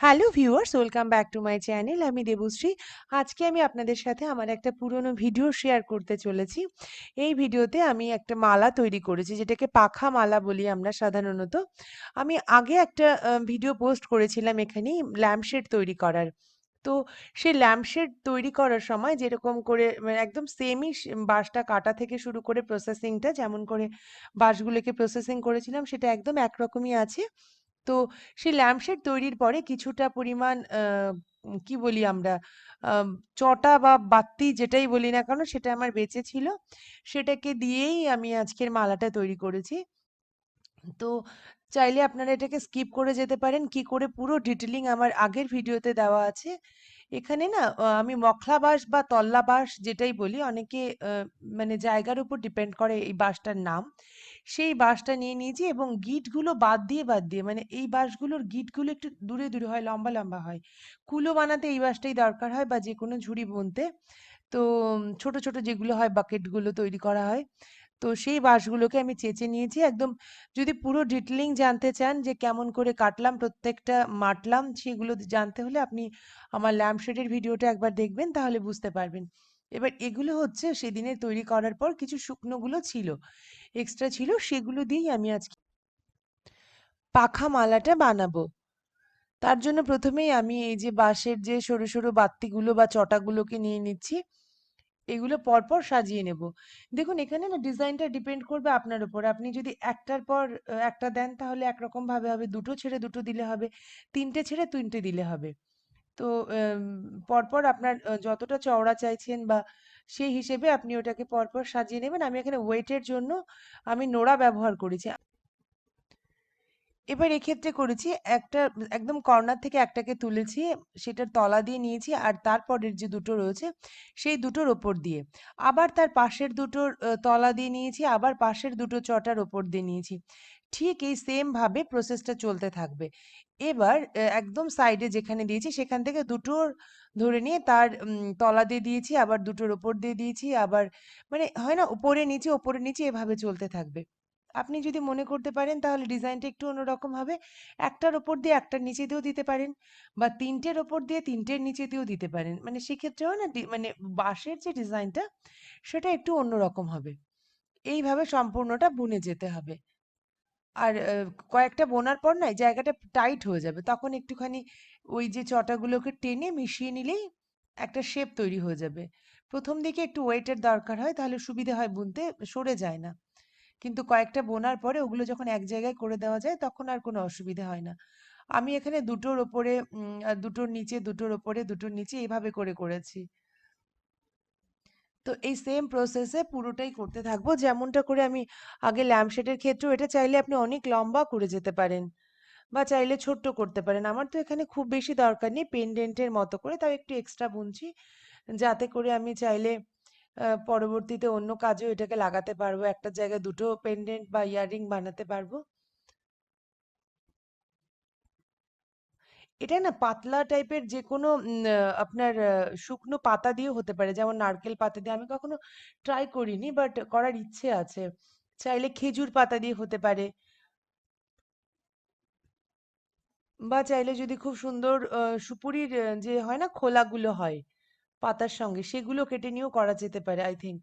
Hello viewers, welcome back to my channel. আমি দেবশ্রী। আজকে আমি আপনাদের সাথে আমার একটা পুরনো ভিডিও শেয়ার করতে চলেছি। এই ভিডিওতে আমি একটা মালা তৈরি করেছি, যেটাকে পাখা মালা বলি আমরা সাধারণত। আমি আগে একটা ভিডিও পোস্ট করেছিলাম এখানেই ল্যাম্পশেড তৈরি করার। তো সেই ল্যাম্পশেড তৈরি করার সময় যেরকম করে মানে একদম সেমই বাঁশটা কাটা থেকে শুরু করে প্রসেসিংটা যেমন করে বাঁশগুলোকে প্রসেসিং করেছিলাম সেটা একদম একরকমই আছে। তো সেই ল্যাম্পশেড তৈরির পরে কিছুটা পরিমাণ কি বলি আমরা আম চটা বা বাত্তি যেটাই বলি না কেন সেটা আমার বেঁচে ছিল। সেটাকে দিয়েই আমি আজকের মালাটা তৈরি করেছি। তো চাইলে আপনারা এটাকে স্কিপ করে যেতে পারেন। কি করে পুরো ডিটেইলিং আমার আগের ভিডিওতে দেওয়া আছে। এখানে না আমি মখলা বাঁশ বা তল্লা বাঁশ যেটাই বলি অনেকে মানে জায়গার উপর ডিপেন্ড করে এই বাঁশটার নাম। সেই বাঁশটা নিয়ে নিয়েছি এবং গিঁটগুলো বাদ দিয়ে মানে এই বাঁশগুলোর গিঁটগুলো একটু দূরে হয়, লম্বা হয়। কুলো বানাতে এই বাঁশটাই দরকার হয় বা যেকোনো ঝুড়ি বুনতে। তো ছোট যেগুলো হয় বাকেটগুলো তৈরি করা হয়। তো সেই বাঁশগুলোকে আমি চেঁচে নিয়েছি একদম। যদি পুরো ডিটেইলিং জানতে চান যে কেমন করে কাটলাম প্রত্যেকটা মাটলাম সেগুলো জানতে হলে আপনি আমার ল্যাম্পশেডের ভিডিওটা একবার দেখবেন, তাহলে বুঝতে পারবেন। এবার এগুলো হচ্ছে সেদিনের তৈরি করার পর কিছু শুকনোগুলো ছিল, এক্সট্রা ছিল, সেগুলো দিয়েই আমি আজকে পাখা মালাটা বানাবো। তার জন্য প্রথমেই আমি এই যে বাঁশের যে সরু বাত্তিগুলো বা চটাগুলোকে নিয়ে নিচ্ছি। এগুলো পরপর সাজিয়ে নেব। দেখুন এখানে না ডিজাইনটা ডিপেন্ড করবে আপনার উপর। আপনি যদি একটার পর একটা দেন তাহলে একরকম ভাবে হবে, দুটো ছেড়ে দুটো দিলে হবে, তিনটে ছেড়ে তিনটে দিলে হবে। তো পরপর আপনার যতটা চওড়া চাইছেন বা সেই হিসেবে আপনি ওটাকে পরপর সাজিয়ে নেবেন। আমি এখানে ওয়েটের জন্য আমি নোড়া ব্যবহার করেছি। এবার এক্ষেত্রে করেছি একটা একদম কর্নার থেকে একটাকে তুলেছি, সেটার তলা দিয়ে নিয়েছি আর তারপরের যে দুটো রয়েছে সেই দুটোর ওপর দিয়ে আবার তার পাশের দুটোর তলা দিয়ে নিয়েছি, আবার পাশের দুটো চটার ওপর দিয়ে নিয়েছি। ঠিক এই সেম ভাবে প্রসেসটা চলতে থাকবে। এবার একদম সাইডে যেখানে দিয়েছি সেখান থেকে দুটোর ধরে নিয়ে তার তলা দিয়ে দিয়েছি, আবার দুটোর ওপর দিয়ে দিয়েছি, আবার মানে হয় না উপরে নিচে এভাবে চলতে থাকবে। আপনি যদি মনে করতে পারেন তাহলে ডিজাইনটা একটু অন্যরকম হবে। একটার ওপর দিয়ে একটার নিচে দিয়েও দিতে পারেন বা তিনটের ওপর দিয়ে তিনটের নিচে দিয়েও দিতে পারেন। মানে সেক্ষেত্রে হয় না মানে বাঁশের যে ডিজাইনটা সেটা একটু অন্যরকম হবে। এইভাবে সম্পূর্ণটা বুনে যেতে হবে। আর কয়েকটা বোনার পর না এই জায়গাটা টাইট হয়ে যাবে। তখন একটুখানি ওই যে চটাগুলোকে টেনে মিশিয়ে নিলেই একটা শেপ তৈরি হয়ে যাবে। প্রথম দিকে একটু ওয়েটের দরকার হয়, তাহলে সুবিধে হয় বুনতে, সরে যায় না। কিন্তু কয়েকটা বোনার পরে ওগুলো যখন এক জায়গায় করে দেওয়া যায় তখন আর কোনো অসুবিধা হয় না। আমি এখানে দুটোর ওপরে আর দুটোর নিচে, দুটোর ওপরে, দুটোর নিচে এভাবে করেছি। তো এই সেম প্রসেসে পুরোটাই করতে থাকবো যেমনটা করে আমি আগে ল্যাম্পশেডের ক্ষেত্রেও এটা চাইলে আপনি অনেক লম্বা করে যেতে পারেন বা চাইলে ছোট্ট করতে পারেন। আমার তো এখানে খুব বেশি দরকার নেই, পেন্ডেন্টের মতো করে তাও একটু এক্সট্রা বুনছি যাতে করে আমি চাইলে পরবর্তীতে অন্য কাজেও এটাকে লাগাতে পারবো, একটা জায়গায় দুটো পেন্ডেন্ট বা ইয়াররিং বানাতে পারবো। এটা না পাতলা টাইপের যে কোনো আপনার শুকনো পাতা দিয়েও হতে পারে, যেমন নারকেল পাতা দিয়ে আমি কখনো ট্রাই করিনি, বাট করার ইচ্ছে আছে। চাইলে খেজুর পাতা দিয়ে হতে পারে বা চাইলে যদি খুব সুন্দর সুপুরির যে হয় না খোলাগুলো হয় পাতার সঙ্গে, সেগুলো কেটে নিয়েও করা যেতে পারে আই থিঙ্ক।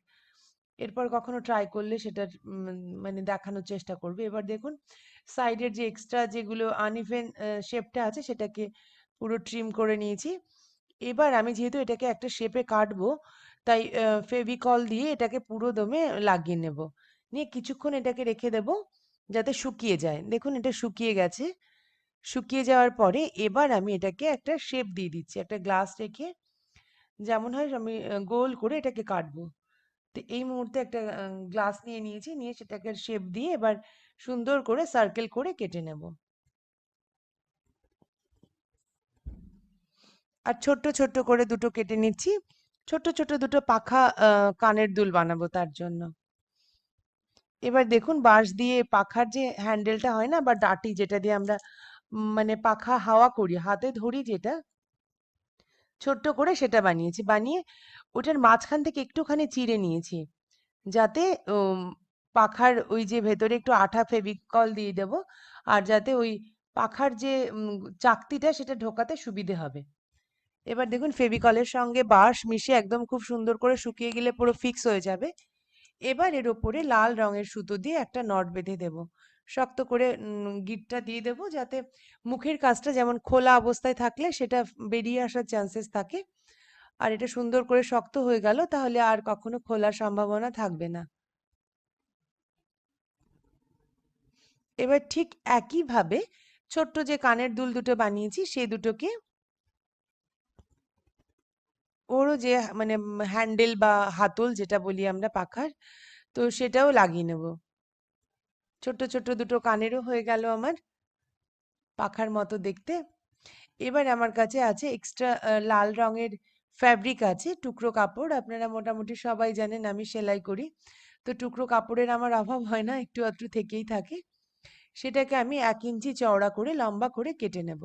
এরপর কখনো ট্রাই করলে সেটার মানে দেখানোর চেষ্টা করবে। এবার দেখুন সাইডের যে এক্সট্রা যেগুলো আনইভেন শেপটা আছে সেটাকে পুরো ট্রিম করে নিয়েছি। এবার আমি যেহেতু এটাকে একটা শেপে কাটবো, তাই ফেভিকল দিয়ে এটাকে পুরো দমে লাগিয়ে নেব। নিয়ে কিছুক্ষণ এটাকে রেখে দেব যাতে শুকিয়ে যায়। দেখুন এটা শুকিয়ে গেছে। শুকিয়ে যাওয়ার পরে এবার আমি এটাকে একটা শেপ দিয়ে দিচ্ছি, একটা গ্লাস রেখে যেমন হয় আমি গোল করে এটাকে কাটবো। তো এই মুহূর্তে একটা গ্লাস নিয়ে নিয়েছি, নিয়ে সেটাকে শেপ দিয়ে এবার সুন্দর করে সার্কেল করে কেটে নেব। আর ছোট্ট করে দুটো কেটে নিচ্ছি। ছোট্ট দুটো পাখা কানের দুল বানাবো তার জন্য। এবার দেখুন বাঁশ দিয়ে পাখার যে হ্যান্ডেলটা হয় না বা ডাটি যেটা দিয়ে আমরা মানে পাখা হাওয়া করি, হাতে ধরি যেটা, ছোট্ট করে সেটা বানিয়েছি। বানিয়ে ওটার মাঝখান থেকে একটুখানি চিড়ে নিয়েছি যাতে উম, পাখার ওই যে ভেতরে একটু আঠা ফেভিকল দিয়ে দেবো আর যাতে ওই পাখার যে চাকতিটা সেটা ঢোকাতে সুবিধে হবে। এবার দেখুন ফেভিকলের সঙ্গে বাঁশ মিশিয়ে একদম খুব সুন্দর করে শুকিয়ে গেলে পুরো ফিক্স হয়ে যাবে। এবার এর ওপরে লাল রঙের সুতো দিয়ে একটা নট বেঁধে দেব। শক্ত করে গিঁটটা দিয়ে দেবো, যাতে মুখের কাজটা যেমন খোলা অবস্থায় থাকলে সেটা বেরিয়ে আসার চান্সেস থাকে। আর এটা সুন্দর করে শক্ত হয়ে গেল, তাহলে আর কখনো খোলার সম্ভাবনা থাকবে না। এবার ঠিক একইভাবে ছোট্ট যে কানের দুল দুটো বানিয়েছি সেই দুটোকে ওরও যে মানে হ্যান্ডেল বা হাতল যেটা বলি আমরা পাখার, তো সেটাও লাগিয়ে নেব। ছোট্ট ছোট্ট দুটো কানেরও হয়ে গেল আমার পাখার মতো দেখতে। এবার আমার কাছে আছে এক্সট্রা লাল রঙের ফ্যাব্রিক আছে, টুকরো কাপড়। আপনারা মোটামুটি সবাই জানেন আমি সেলাই করি, তো টুকরো কাপড়ের আমার অভাব হয় না, একটু আধটু থেকেই থাকে। সেটাকে আমি 1 ইঞ্চি চওড়া করে লম্বা করে কেটে নেব।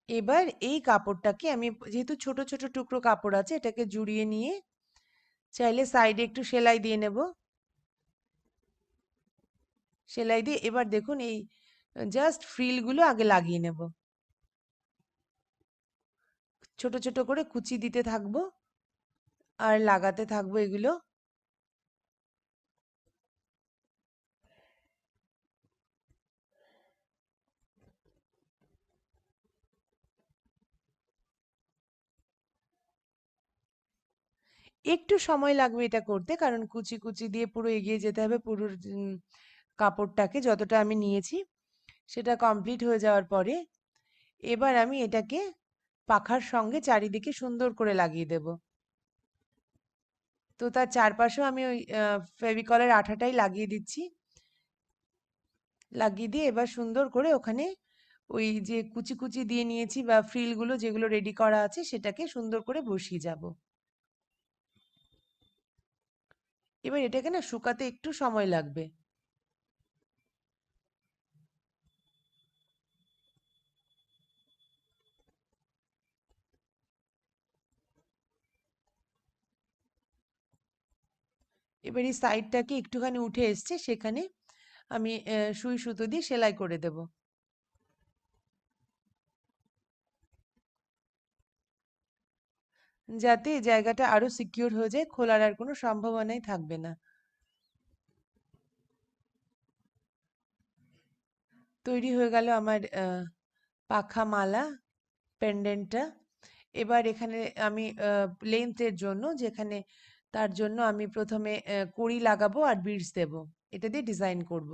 এবার এই কাপড়টাকে আমি, যেহেতু ছোট ছোট টুকরো কাপড় আছে, এটাকে জুড়িয়ে নিয়ে চাইলে সাইডে একটু সেলাই দিয়ে নেব। সেলাই দিয়ে এবার দেখুন এই জাস্ট ফ্রিলগুলো আগে লাগিয়ে নেব। ছোট ছোট করে কুচি দিতে থাকবো আর লাগাতে থাকবো এগুলো। একটু সময় লাগবে এটা করতে, কারণ কুচি কুচি দিয়ে পুরো এগিয়ে যেতে হবে পুরো কাপড়টাকে, যতটা আমি নিয়েছি সেটা কমপ্লিট হয়ে যাওয়ার পরে এবার আমি এটাকে পাখার সঙ্গে চারিদিকে সুন্দর করে লাগিয়ে দেব। তো তার চারপাশেও আমি ওই ফেভিকলের আঠাটাই লাগিয়ে দিচ্ছি। লাগিয়ে দিয়ে এবার সুন্দর করে ওখানে ওই যে কুচি কুচি দিয়ে নিয়েছি বা ফ্রিলগুলো যেগুলো রেডি করা আছে সেটাকে সুন্দর করে বসিয়ে যাব। এবার এটাকে না শুকাতে একটু সময় লাগবে। এবার এই সাইডটাকে একটুখানি উঠে এসছে, সেখানে আমি সুই সুতো দিয়ে সেলাই করে দেব, যাতে এই জায়গাটা আরো সিকিউর হয়ে যায়, খোলার আর কোনো সম্ভাবনাই থাকবে না। তৈরি হয়ে গেল আমার পাখা মালা পেন্ডেন্টটা। এবার এখানে আমি লেন্থের জন্য, যেখানে তার জন্য আমি প্রথমে কড়ি লাগাবো আর বিডস দেব, এটা দিয়ে ডিজাইন করব।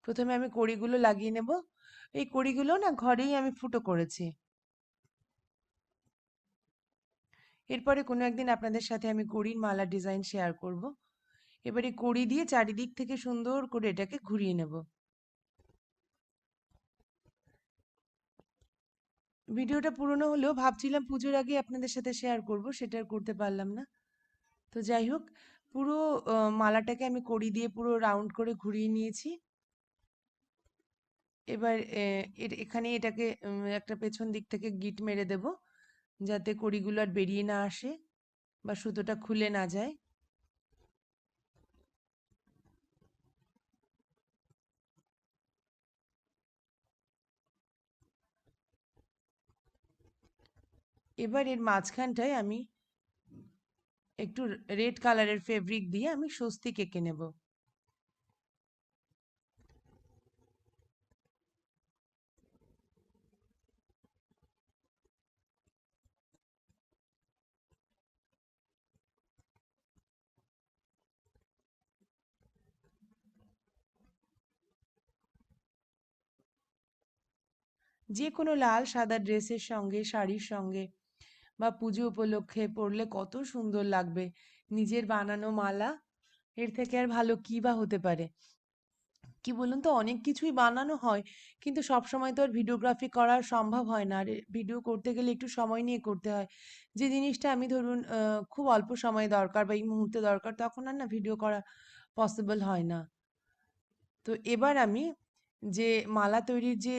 প্রথমে আমি কড়িগুলো লাগিয়ে নেব। এই কড়িগুলো না ঘরেই আমি ফুটো করেছি। এরপরে কোনো একদিন আপনাদের সাথে আমি কড়ির মালা ডিজাইন শেয়ার করব। এবারে কড়ি দিয়ে চারিদিক থেকে সুন্দর করে এটাকে ঘুরিয়ে নেব। ভিডিওটা পুরনো হলেও ভাবছিলাম পুজোর আগে আপনাদের সাথে শেয়ার করব, সেটা আর করতে পারলাম না। তো যাই হোক, পুরো মালাটাকে আমি কড়ি দিয়ে পুরো রাউন্ড করে ঘুরিয়ে নিয়েছি। এবার এখানে এটাকে একটা পেছন দিক থেকে গিঁট মেরে দেব, যাতে কড়িগুলো আর বেরিয়ে না আসে বা সুতোটা খুলে না যায়। এবার এর মাঝখানটায় আমি একটু রেড কালারের ফেব্রিক দিয়ে আমি স্বস্তিক এঁকে নেব। যে কোনো লাল সাদা ড্রেসের সঙ্গে, শাড়ির সঙ্গে বা পুজো উপলক্ষে পরলে কত সুন্দর লাগবে। নিজের বানানো মালা, এর থেকে আর ভালো কি বা হতে পারে। কি বলুন তো, অনেক কিছুই বানানো হয়, কিন্তু সব সময় তো আর ভিডিওগ্রাফি করা সম্ভব হয় না। আর ভিডিও করতে গেলে একটু সময় নিয়ে করতে হয়। যে জিনিসটা আমি ধরুন খুব অল্প সময় দরকার বা এই মুহূর্তে দরকার, তখন আর না ভিডিও করা পসিবল হয় না। তো এবার আমি যে মালা তৈরির যে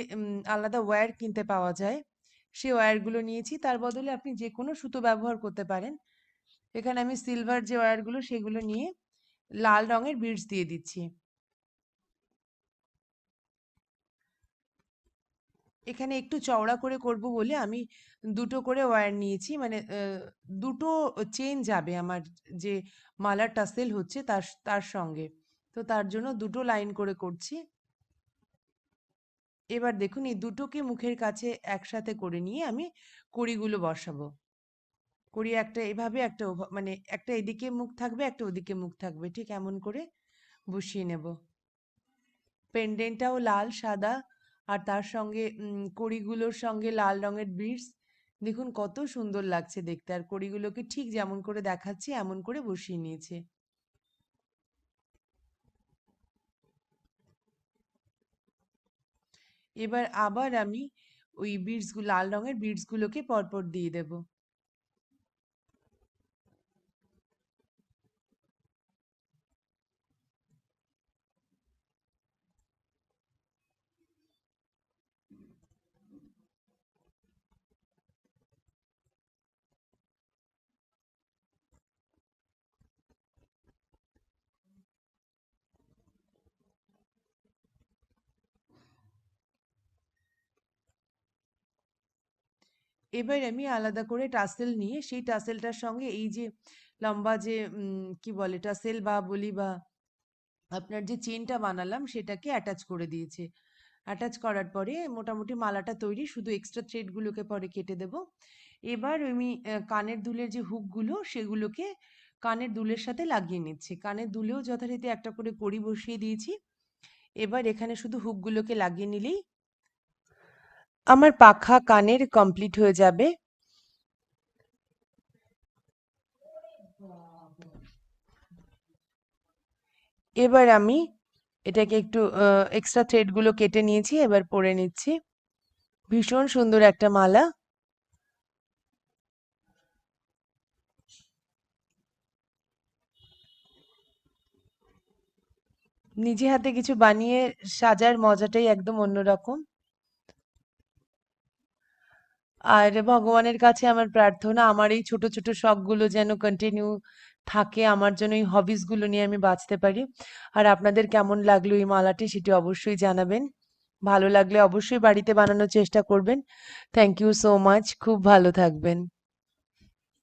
আলাদা ওয়্যার কিনতে পাওয়া যায়, সেই ওয়্যারগুলো নিয়েছি। তার বদলে আপনি যে কোনো সুতো ব্যবহার করতে পারেন। এখানে আমি সিলভার যে ওয়্যারগুলো সেগুলো নিয়ে লাল রঙের বিডস দিয়ে দিচ্ছি। এখানে একটু চওড়া করে করব বলে আমি দুটো করে ওয়্যার নিয়েছি, মানে দুটো চেন যাবে আমার যে মালার টাসেল হচ্ছে তার তার সঙ্গে। তো তার জন্য দুটো লাইন করে করছি। এবার দেখুন এই দুটোকে মুখের কাছে একসাথে করে নিয়ে আমি কড়িগুলো বসাবো। কড়ি একটা এভাবে, একটা মানে একটা এদিকে মুখ থাকবে, একটা ওদিকে মুখ থাকবে, ঠিক এমন করে বসিয়ে নেব। পেন্ডেন্টটাও লাল সাদা, আর তার সঙ্গে কড়িগুলোর সঙ্গে লাল রঙের বিটস। দেখুন কত সুন্দর লাগছে দেখতে, আর কড়িগুলোকে ঠিক যেমন করে দেখাচ্ছি এমন করে বসিয়ে নিয়েছে। এবার আবার আমি ওই বিটসগুলো, লাল রঙের বিটসগুলোকে পরপর দিয়ে দেব। এবার আমি আলাদা করে টাসেল নিয়ে সেই টাসেলটার সঙ্গে এই যে লম্বা যে কি বলে টাসেল বা বলি, বা আপনার যে চেনটা বানালাম সেটাকে অ্যাটাচ করে দিয়েছে। অ্যাটাচ করার পরে মোটামুটি মালাটা তৈরি, শুধু এক্সট্রা থ্রেডগুলোকে পরে কেটে দেব। এবার আমি কানের দুলের যে হুকগুলো সেগুলোকে কানের দুলের সাথে লাগিয়ে নিচ্ছি। কানের দুলেও যথারীতি একটা করে কড়ি বসিয়ে দিয়েছি। এবার এখানে শুধু হুকগুলোকে লাগিয়ে নিলেই আমার পাখা কানের কমপ্লিট হয়ে যাবে। এবার আমি এটাকে একটু এক্সট্রা থ্রেডগুলো কেটে নিয়েছি, এবার পরে নিচ্ছি। ভীষণ সুন্দর একটা মালা। নিজে হাতে কিছু বানিয়ে সাজার মজাটাই একদম অন্যরকম। আর ভগবানের কাছে আমার প্রার্থনা আমার এই ছোট ছোট শখগুলো যেন কন্টিনিউ থাকে, আমার জন্য এই হবিসগুলো নিয়ে আমি বাঁচতে পারি। আর আপনাদের কেমন লাগলো এই মালাটি সেটি অবশ্যই জানাবেন। ভালো লাগলে অবশ্যই বাড়িতে বানানোর চেষ্টা করবেন। থ্যাংক ইউ সো মাচ, খুব ভালো থাকবেন।